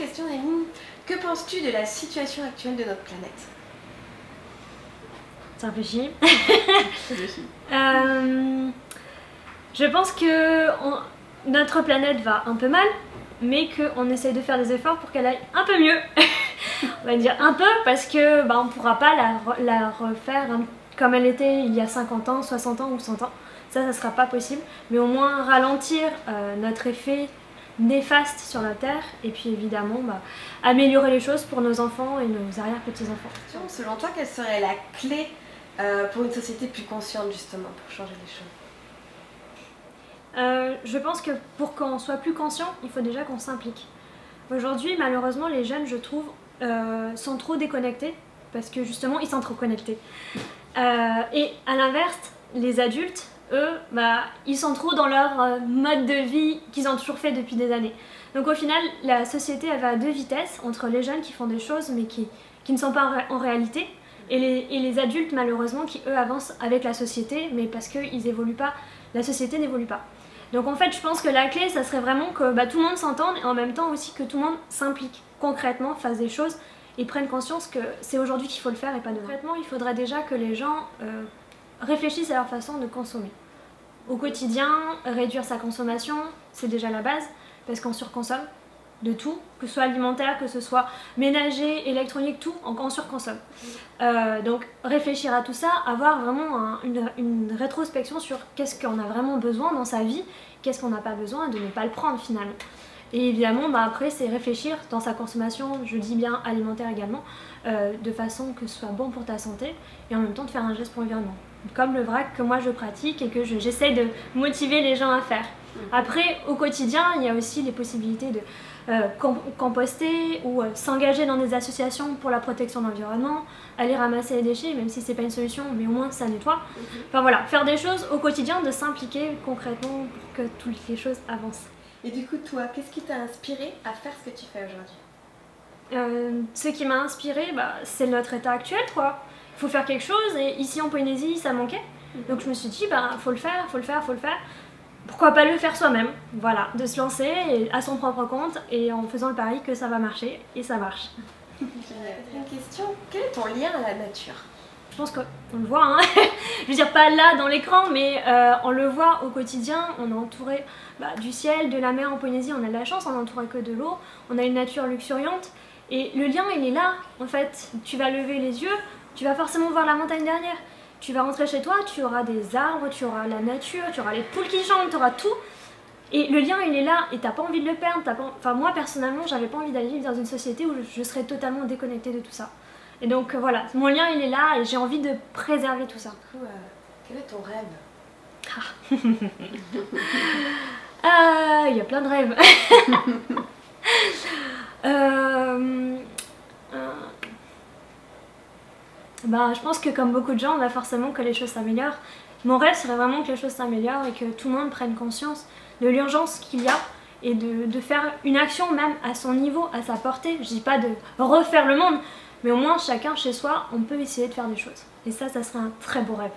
question, Noémie. Que penses-tu de la situation actuelle de notre planète? Ça réfléchit. Je pense que notre planète va un peu mal, mais qu'on essaye de faire des efforts pour qu'elle aille un peu mieux. On va dire un peu parce que on ne pourra pas la refaire comme elle était il y a 50 ans, 60 ans ou 100 ans. Ça ne sera pas possible, mais au moins ralentir notre effet néfaste sur la Terre et puis évidemment améliorer les choses pour nos enfants et nos arrière-petits-enfants. Selon toi, quelle serait la clé pour une société plus consciente justement, pour changer les choses? Je pense que pour qu'on soit plus conscient, il faut déjà qu'on s'implique. Aujourd'hui, malheureusement, les jeunes, je trouve, sont trop déconnectés parce que justement, ils sont trop connectés. Et à l'inverse, les adultes, eux, ils sont trop dans leur mode de vie qu'ils ont toujours fait depuis des années. Donc au final, la société elle va à deux vitesses entre les jeunes qui font des choses mais qui ne sont pas en réalité et les adultes malheureusement qui eux avancent avec la société mais parce qu'ils évoluent pas, la société n'évolue pas. Donc en fait je pense que la clé ça serait vraiment que tout le monde s'entende et en même temps aussi que tout le monde s'implique concrètement, fasse des choses et prenne conscience que c'est aujourd'hui qu'il faut le faire et pas demain. Concrètement il faudrait déjà que les gens réfléchissent à leur façon de consommer. Au quotidien, réduire sa consommation, c'est déjà la base, parce qu'on surconsomme de tout, que ce soit alimentaire, que ce soit ménager, électronique, tout, on surconsomme. Donc réfléchir à tout ça, avoir vraiment une rétrospection sur qu'est-ce qu'on a vraiment besoin dans sa vie, qu'est-ce qu'on n'a pas besoin et de ne pas le prendre finalement. Et évidemment, après, c'est réfléchir dans sa consommation, je dis bien alimentaire également, de façon que ce soit bon pour ta santé et en même temps de faire un geste pour l'environnement. Comme le vrac que moi je pratique et que j'essaie de motiver les gens à faire. Après, au quotidien, il y a aussi les possibilités de composter ou s'engager dans des associations pour la protection de l'environnement, aller ramasser les déchets, même si c'est pas une solution, mais au moins ça nettoie. Enfin voilà, faire des choses au quotidien, de s'impliquer concrètement pour que toutes les choses avancent. Et du coup, toi, qu'est-ce qui t'a inspiré à faire ce que tu fais aujourd'hui? Ce qui m'a inspiré, c'est notre état actuel, quoi. Il faut faire quelque chose et ici en Polynésie, ça manquait. Donc je me suis dit, faut le faire, faut le faire, faut le faire. Pourquoi pas le faire soi-même? Voilà, de se lancer à son propre compte et en faisant le pari que ça va marcher et ça marche. Une question, quel est ton lien à la nature? Je pense qu'on le voit, hein. Je veux dire pas là dans l'écran, mais on le voit au quotidien, on est entouré du ciel, de la mer en Polynésie, on a de la chance, on est entouré que de l'eau, on a une nature luxuriante et le lien il est là en fait. Tu vas lever les yeux, tu vas forcément voir la montagne derrière, tu vas rentrer chez toi, tu auras des arbres, tu auras la nature, tu auras les poules qui chantent, tu auras tout et le lien il est là et t'as pas envie de le perdre, enfin moi personnellement j'avais pas envie d'aller vivre dans une société où je serais totalement déconnectée de tout ça. Et donc voilà, mon lien il est là et j'ai envie de préserver tout ça. Du coup, quel est ton rêve? Il y a plein de rêves. Je pense que comme beaucoup de gens, on a forcément que les choses s'améliorent. Mon rêve serait vraiment que les choses s'améliorent et que tout le monde prenne conscience de l'urgence qu'il y a et de faire une action même à son niveau, à sa portée. Je dis pas de refaire le monde, mais au moins chacun chez soi, on peut essayer de faire des choses. Et ça serait un très beau rêve.